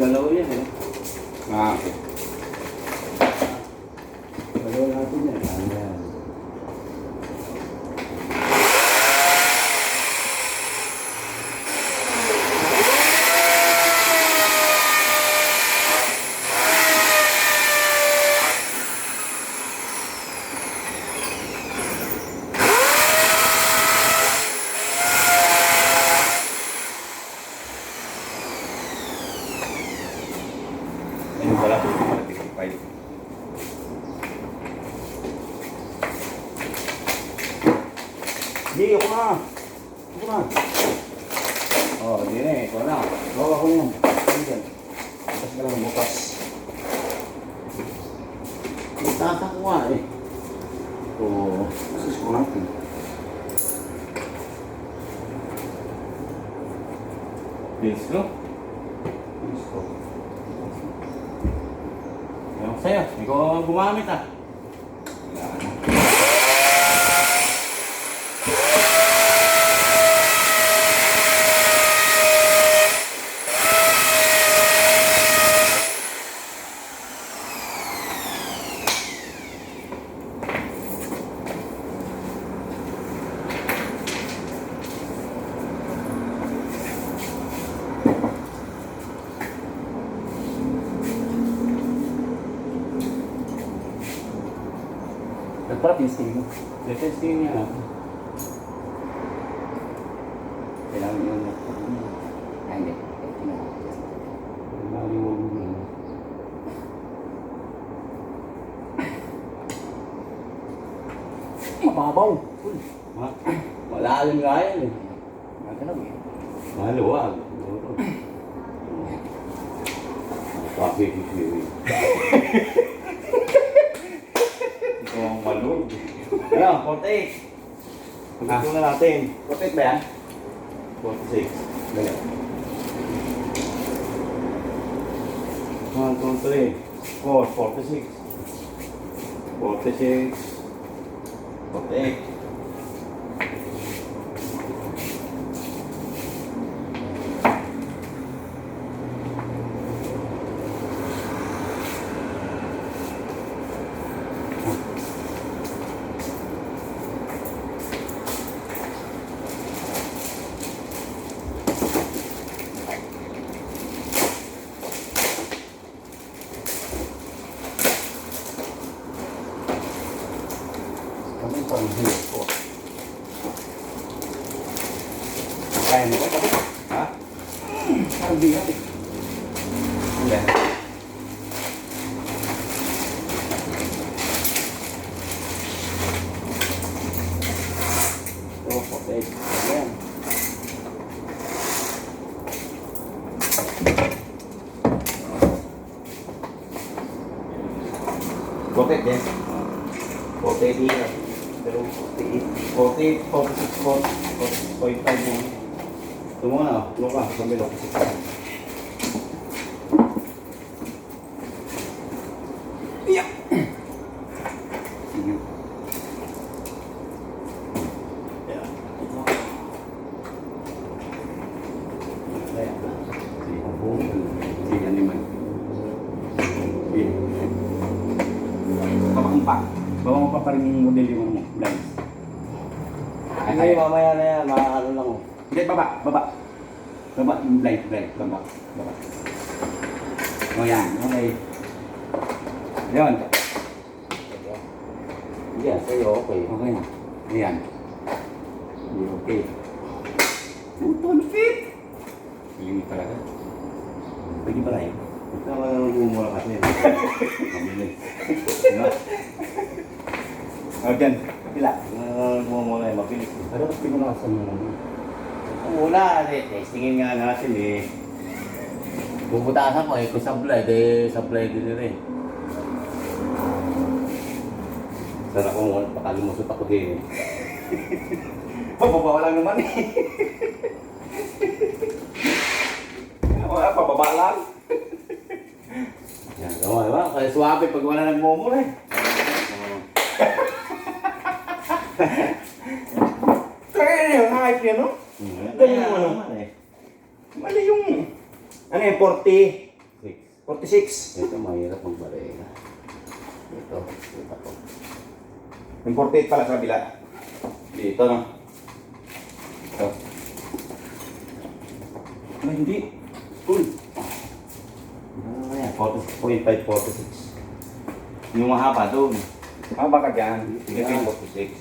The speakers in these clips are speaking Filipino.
galaw yan eh. Ah, okay. Galaw natin yan. Ayan. Ayun pala, 55. Hindi, ako na. Ako na. Oh, hindi na eh. Ito na. Oo, ako yan. Ano yan? Bukas ka lang, bukas. Itata ko nga eh. Oo. Masus ko natin. Please, no? Please ko. Ewan ko sa'yo. Ikaw ang gumamit ah. Nagpara testing mo. Testing niya. Kailangan yun. Ay, hindi. Maliwag mo yun. Mababaw. Uy. Malalim nga yan eh. Magalaw eh. Maluwag. Pakikisiwi. Ito ang maluwag. Ano? 48. Pagkito na natin. 48 ba yan? 46. Dali. 1, 2, 3, 4, 46. 46. 48. Kami pang hiyo ko. Kaya mo ba? Ha? Parang bigat eh. Hindi. Ito, 48. Ayan. Kotek din. Kotek din. Pero 48. 48, 46, 46.5 mo. Tumo na. Tumo ka. Sambil ako. Iya. Sige. Yeah. Ayan. Sige naman. Sige. Kamangpak. Bawa mo pa rin yung model yung ano mo. Blinds. Ay, mamaya na yan. Ano lang. Hindi, baba. Baba. Baba yung blind. Baba. Baba. O yan. Okay. Yun. Yan, sa'yo okay. Okay na. Ayan. Okay. Putol fit! Limit talaga. Pwede pala yun. Ito naman umura kasi. Mabilis. Diba? O dyan. Pila. Umura eh, mabilis. Pero mas pinulasan mo naman. Una, testingin nga natin eh. Bubutasan ko eh, kung supply din rin. Sana kung pakalumusot ako din. Pababa lang naman eh. Wala, pababa lang. Yan, gawa, diba? Kaya suwabe pag wala nagmumura eh. Kaya yung hype niya, no? Ganyan mo ano? Mali yung... Ano yung 40? 46. Ito, mahirap magbarena. Ito, ito po. Yung 48 pala sa kabila. Dito, no? Ito. Ay, hindi. Uy. Ano yan? 46.5, 46. Yung mahaba doon. Mahaba ka dyan. Sige, 46.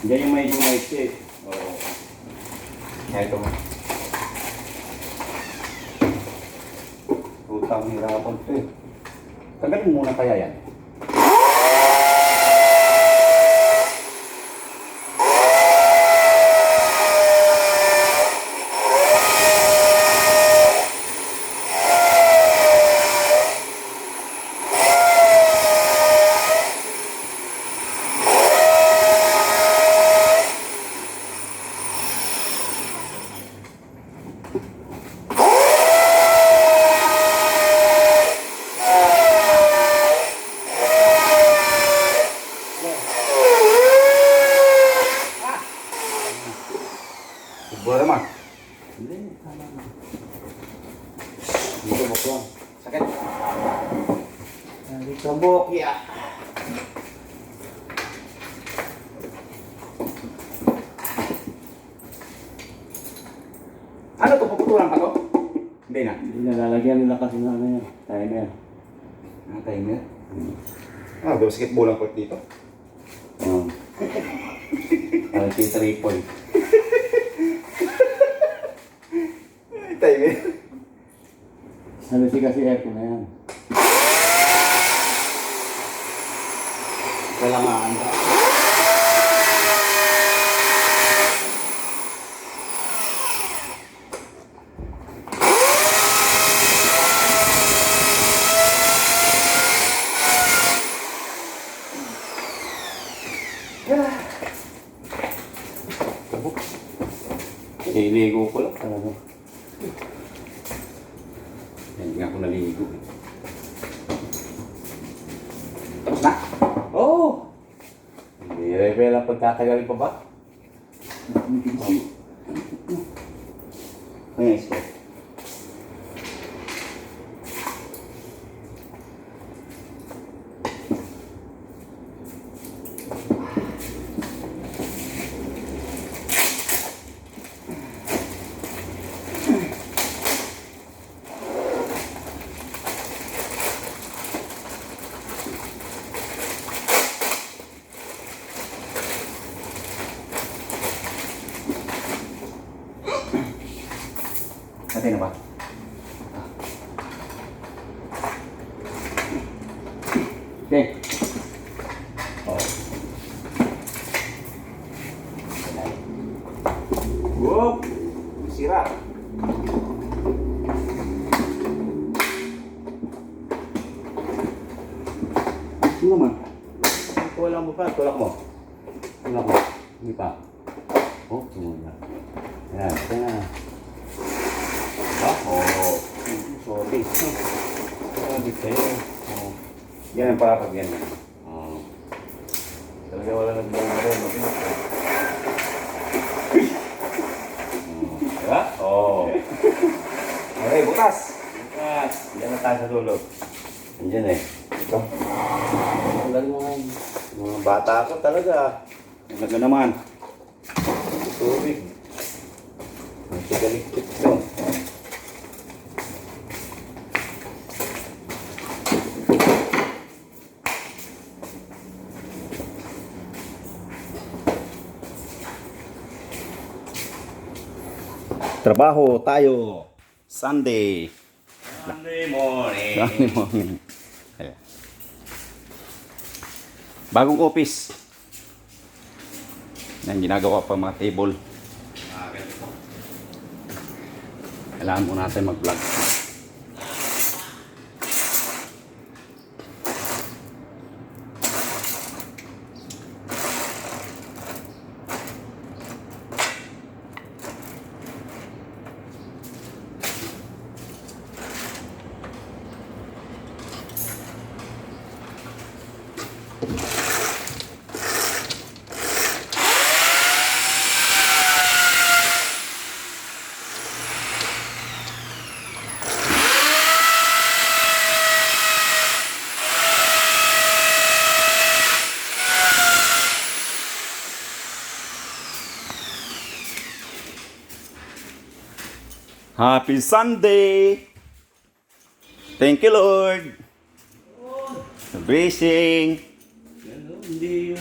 Diyan yung medyo maiksi. Oo. Kaya ito. Utang hirapan ito eh. Tagalin muna kaya yan. Siguro naman. Hindi, tama na. Dito mo ko. Sakit. Dito mo. Yeah. Ano to? Puputulan pa to? Hindi na. Hindi nalalagyan nila kasi ng ano yan. Timer. Ang timer? Ah, basketball ang court dito. Parang si 3 point. Timer? Ano si kasi aircon na yan. Kailangan ka. Niligo ko lang. Talaga. Hindi nga ako naligo. Tapos na? Oo! Oh! Hindi rin lang pagkatagalin pa ba? Kaya isko. Natin na ba? Okay. Oo. Whoop! Sira. Ito naman. Tulak mo pa. Tulak mo. Tulak mo. Hindi pa. Oh, tumula. Yan. Yan. Ha? Oo. Sorry. Sorry kayo. Oh. Yan ang parapag yan. Oh. Talaga wala nagbago rin. Diba? Oo. Okay, bukas. Bukas. Diyan na tayo sa dulo. Andiyan eh. Ito. Ang galing mo ngayon. Mga bata ko talaga. Talaga naman. Tubig. Ang tigalikit ito. Trabaho tayo. Sunday. Sunday morning. Sunday morning. Ayan. Bagong office. Yan, ginagawa pa mga table. Kailangan mo natin mag-vlog. Happy Sunday! Thank you, Lord. The blessing. Hindi